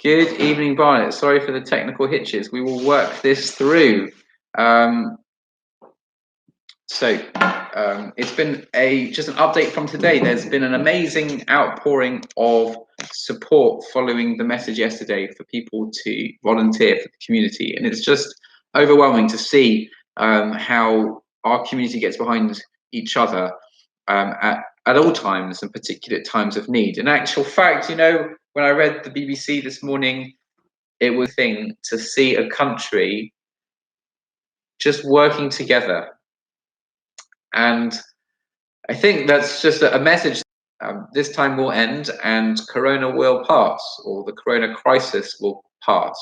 Good evening, Barnet. Sorry for the technical hitches. We will work this through. It's been just an update from today. There's been an amazing outpouring of support following the message yesterday for people to volunteer for the community, and it's just overwhelming to see how our community gets behind each other at all times, and particularly at times of need. In actual fact, when I read the BBC this morning, it was a thing to see a country just working together. And I think that's just a message. This time will end and Corona will pass, or the Corona crisis will pass.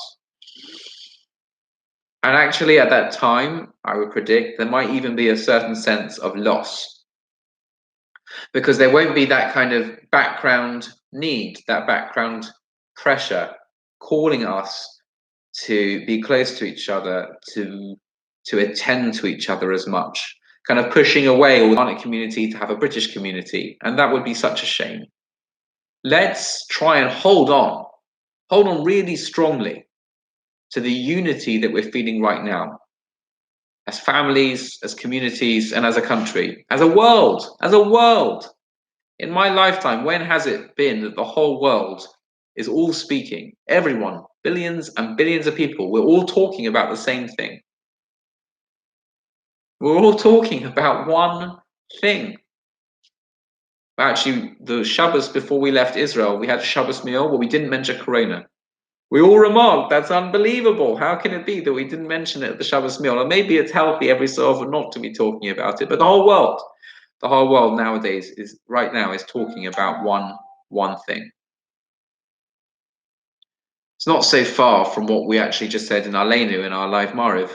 And actually, at that time, I would predict there might even be a certain sense of loss, because there won't be that kind of background need, that background pressure calling us to be close to each other, to attend to each other as much, kind of pushing away all the Barnet community to have a British community, and that would be such a shame. Let's try and hold on really strongly to the unity that we're feeling right now, as families, as communities, and as a country, as a world. In my lifetime, when has it been that the whole world is all speaking? Everyone, billions and billions of people, we're all talking about the same thing. We're all talking about one thing. Actually, the Shabbos before we left Israel, we had a Shabbos meal where we didn't mention Corona. We all remarked, that's unbelievable. How can it be that we didn't mention it at the Shabbos meal? Or maybe it's healthy every so often not to be talking about it, but the whole world nowadays is talking about one thing. It's not so far from what we actually just said in Aleinu, in our live Mariv,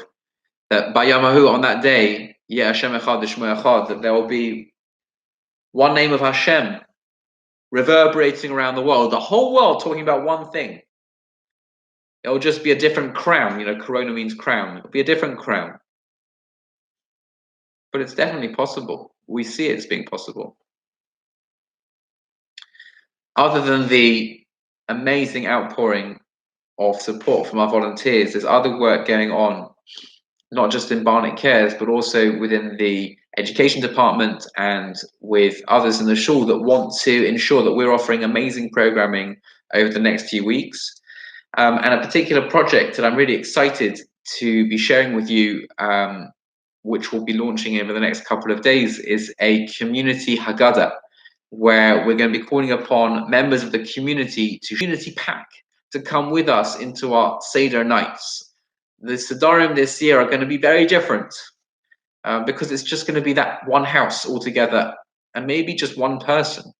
that Bayamahu, on that day, Hashem Echad Shmo Echad, that there will be one name of Hashem reverberating around the world, the whole world talking about one thing. It will just be a different crown. Corona means crown. It'll be a different crown. But it's definitely possible. We see it as being possible. Other than the amazing outpouring of support from our volunteers, there's other work going on, not just in Barnet Cares, but also within the education department and with others in the Shul that want to ensure that we're offering amazing programming over the next few weeks. And a particular project that I'm really excited to be sharing with you, which we'll be launching over the next couple of days, is a community Haggadah, where we're going to be calling upon members of the community pack to come with us into our Seder nights. The Sedarim this year are going to be very different, because it's just going to be that one house altogether and maybe just one person.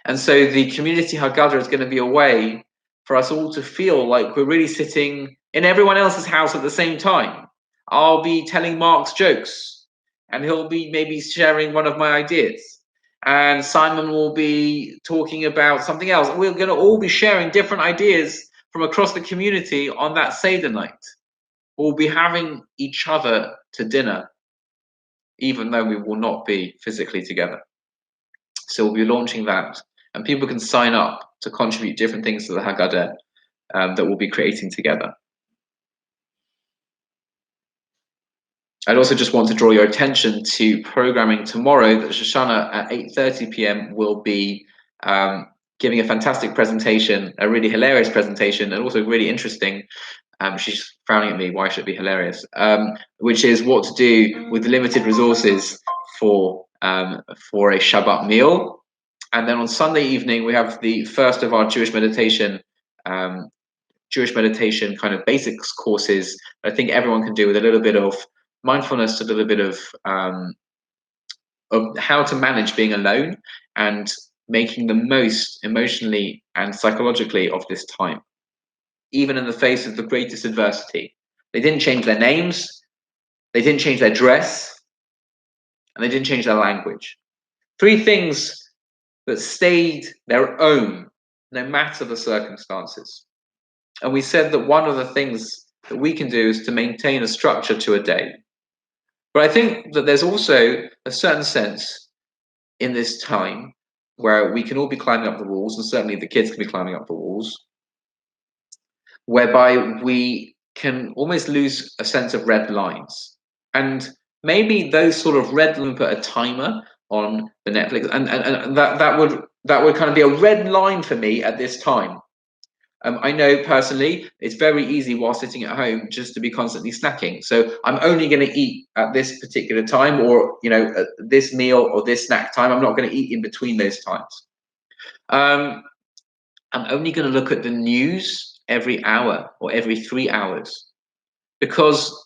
And so the community Haggadah is going to be a way for us all to feel like we're really sitting in everyone else's house at the same time. I'll be telling Mark's jokes, and he'll be maybe sharing one of my ideas. And Simon will be talking about something else. We're going to all be sharing different ideas from across the community on that Seder night. We'll be having each other to dinner, even though we will not be physically together. So we'll be launching that, and people can sign up to contribute different things to the Haggadah that we'll be creating together. I'd also just want to draw your attention to programming tomorrow, that Shoshana at 8:30 p.m. will be giving a fantastic presentation, a really hilarious presentation, and also really interesting. She's frowning at me, why should it be hilarious? Which is what to do with the limited resources for a Shabbat meal. And then on Sunday evening, we have the first of our Jewish meditation kind of basics courses. I think everyone can do with a little bit of mindfulness, a little bit of how to manage being alone and making the most emotionally and psychologically of this time, even in the face of the greatest adversity. They didn't change their names, they didn't change their dress, and they didn't change their language. 3 things that stayed their own, no matter the circumstances. And we said that one of the things that we can do is to maintain a structure to a day. But I think that there's also a certain sense in this time where we can all be climbing up the walls, and certainly the kids can be climbing up the walls, whereby we can almost lose a sense of red lines. And maybe those sort of red lines, put a timer on the Netflix, and that would kind of be a red line for me at this time. I know personally it's very easy while sitting at home just to be constantly snacking. So I'm only going to eat at this particular time, or at this meal or this snack time. I'm not going to eat in between those times. I'm only going to look at the news every hour or every 3 hours, because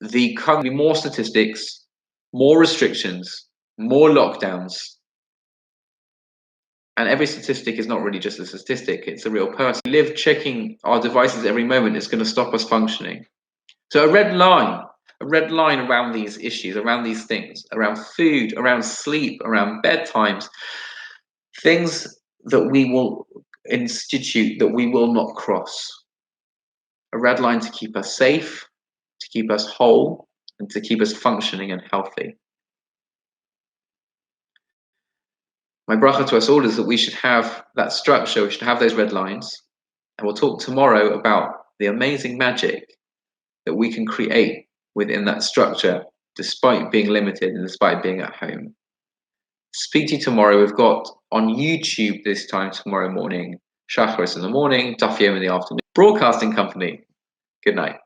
the currently more statistics, more restrictions, more lockdowns. And every statistic is not really just a statistic, it's a real person. We live checking our devices every moment, it's going to stop us functioning. So a red line around these issues, around these things, around food, around sleep, around bedtimes, things that we will institute that we will not cross. A red line to keep us safe, to keep us whole, and to keep us functioning and healthy. My bracha to us all is that we should have that structure, we should have those red lines, and we'll talk tomorrow about the amazing magic that we can create within that structure, despite being limited and despite being at home. Speak to you tomorrow. We've got on YouTube this time tomorrow morning, Shacharis in the morning, Daf Yomi in the afternoon. Broadcasting company. Good night.